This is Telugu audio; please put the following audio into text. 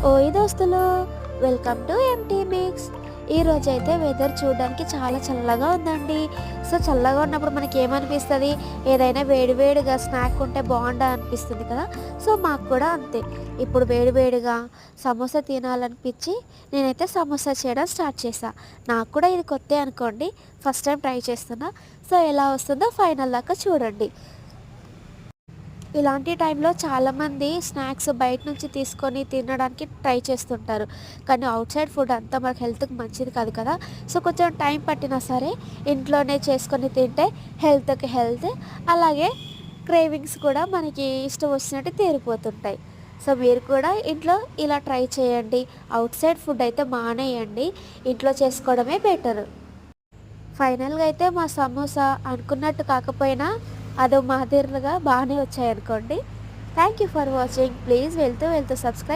ఓయ్ దోస్తులు, వెల్కమ్ టు ఎంటీ మిక్స్. ఈరోజైతే వెదర్ చూడడానికి చాలా చల్లగా ఉందండి. సో చల్లగా ఉన్నప్పుడు మనకి ఏమనిపిస్తుంది, ఏదైనా వేడివేడిగా స్నాక్ ఉంటే బాగుండా అనిపిస్తుంది కదా. సో మాకు కూడా అంతే. ఇప్పుడు వేడివేడిగా సమోసా తినాలనిపించి నేనైతే సమోసా చేయడం స్టార్ట్ చేశా. నాకు కూడా ఇది కొత్త అనుకోండి, ఫస్ట్ టైం ట్రై చేస్తున్నా. సో ఎలా వస్తుందో ఫైనల్ దాకా చూడండి. ఇలాంటి టైంలో చాలామంది స్నాక్స్ బయట నుంచి తీసుకొని తినడానికి ట్రై చేస్తుంటారు. కానీ అవుట్ సైడ్ ఫుడ్ అంతా మనకు హెల్త్కి మంచిది కాదు కదా. సో కొంచెం టైం పట్టినా సరే ఇంట్లోనే చేసుకొని తింటే హెల్త్కి హెల్త్, అలాగే క్రేవింగ్స్ కూడా మనకి ఇష్టం వచ్చినట్టు తీరిపోతుంటాయి. సో మీరు కూడా ఇంట్లో ఇలా ట్రై చేయండి. అవుట్ సైడ్ ఫుడ్ అయితే మానేయండి, ఇంట్లో చేసుకోవడమే బెటర్. ఫైనల్గా అయితే మా సమోసా అనుకున్నట్టు కాకపోయినా అదో మాదిరిగా బాగానే వచ్చాయనుకోండి. Thank you for watching. Please వెళ్తూ వెళ్తూ సబ్స్క్రైబ్.